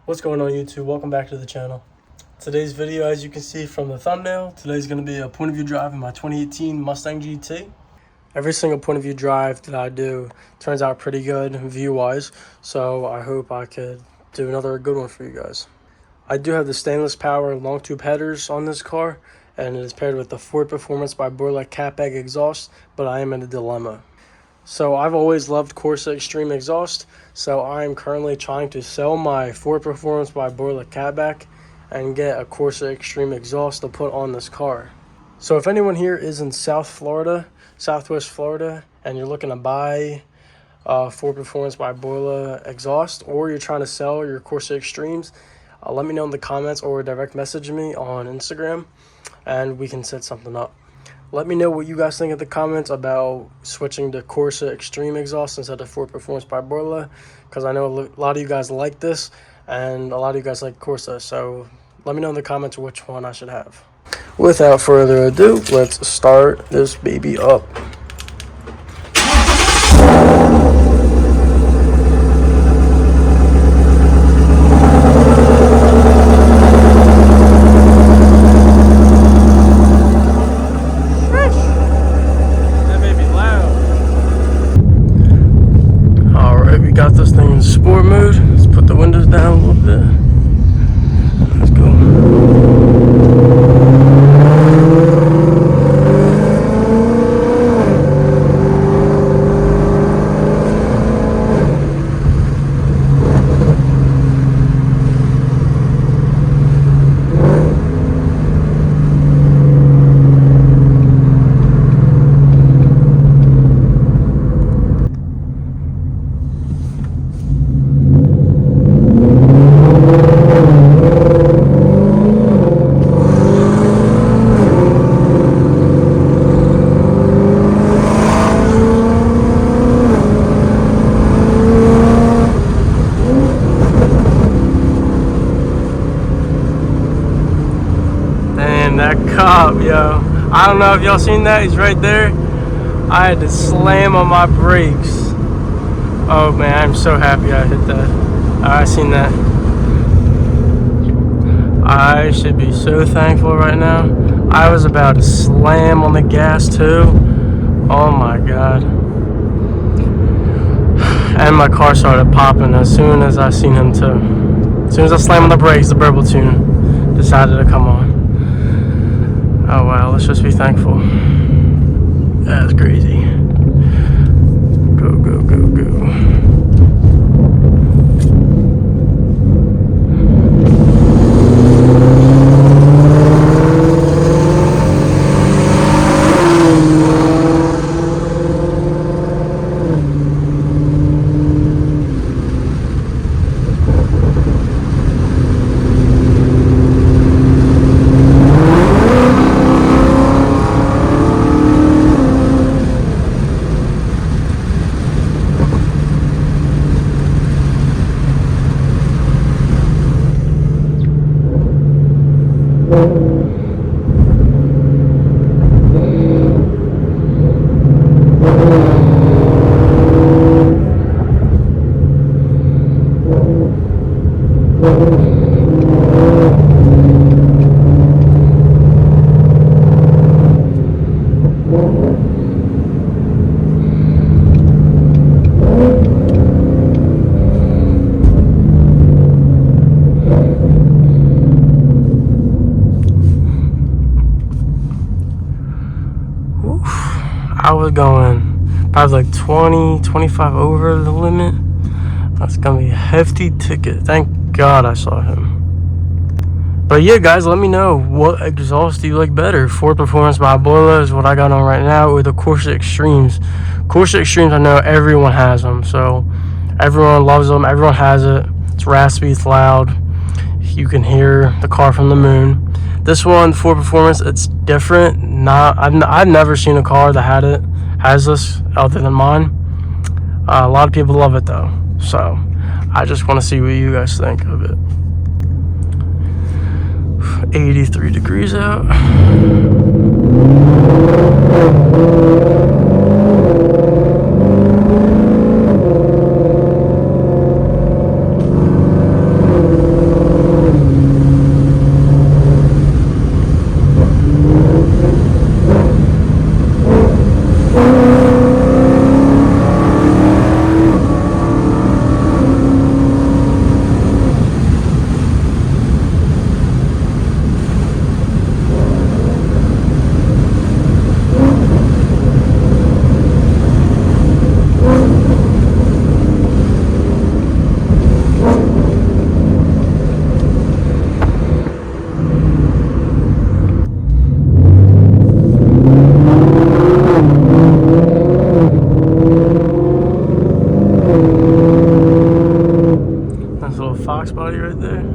What's going on YouTube? Welcome back to the channel. Today's video, as you can see from the thumbnail, today's going to be a point of view drive in my 2018 Mustang GT. Every single point of view drive that I do turns out pretty good view wise, so I hope I could do another good one for you guys. I do have the stainless power long tube headers on this car, and it is paired with the Ford Performance by Borla catbag exhaust, but I am in a dilemma. So I've always loved Corsa Extreme exhaust, so I am currently trying to sell my Ford Performance by Borla catback and get a Corsa Extreme exhaust to put on this car. So if anyone here is in Southwest Florida, and you're looking to buy Ford Performance by Borla exhaust, or you're trying to sell your Corsa Extremes, let me know in the comments or direct message me on Instagram, and we can set something up. Let me know what you guys think in the comments about switching to Corsa Extreme exhaust instead of Ford Performance by Borla, because I know a lot of you guys like this and a lot of you guys like Corsa, so let me know in the comments which one I should have. Without further ado, let's start this baby up. Got this thing in sport mode. Let's put the windows down a little bit. Let's go. That cop, yo. I don't know if y'all seen that. He's right there. I had to slam on my brakes. Oh man, I'm so happy I hit that. I seen that. I should be so thankful right now. I was about to slam on the gas too. Oh my god. And my car started popping as soon as I seen him too. As soon as I slammed on the brakes, the burble tune decided to come on. Oh wow, let's just be thankful. That's crazy. Go, go, go, go. I was going probably like 20, 25 over the limit. That's gonna be a hefty ticket. Thank God I saw him. But yeah, guys, let me know, what exhaust do you like better? Ford Performance by Borla is what I got on right now, or the Corsa Extremes. Corsa Extremes, I know everyone has them, so everyone loves them. Everyone has it. It's raspy, it's loud. You can hear the car from the moon. This one, Ford Performance, it's different. I've never seen a car that has this other than mine. A lot of people love it though, so I just want to see what you guys think of it. 83 degrees out. right there.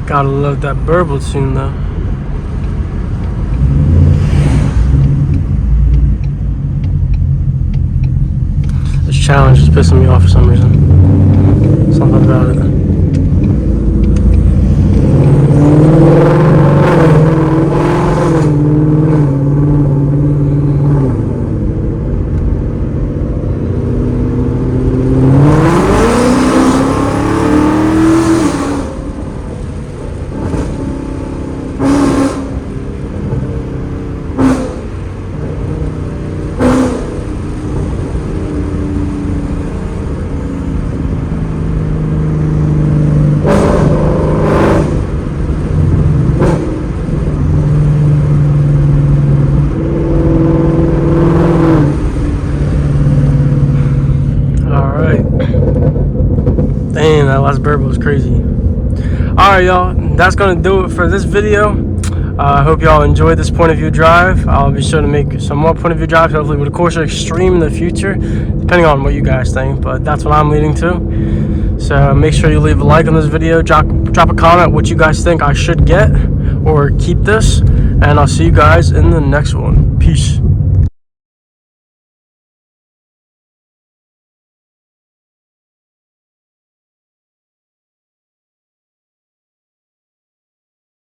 Gotta love that burble tune though. This challenge is pissing me off for some reason. Something about it. Damn, that last burble was crazy. Alright, y'all, that's gonna do it for this video. I hope y'all enjoyed this point of view drive. I'll be sure to make some more point of view drives, hopefully with a Corsa Extreme in the future, depending on what you guys think, but that's what I'm leading to. So make sure you leave a like on this video, drop a comment what you guys think I should get or keep this, and I'll see you guys in the next one. Peace.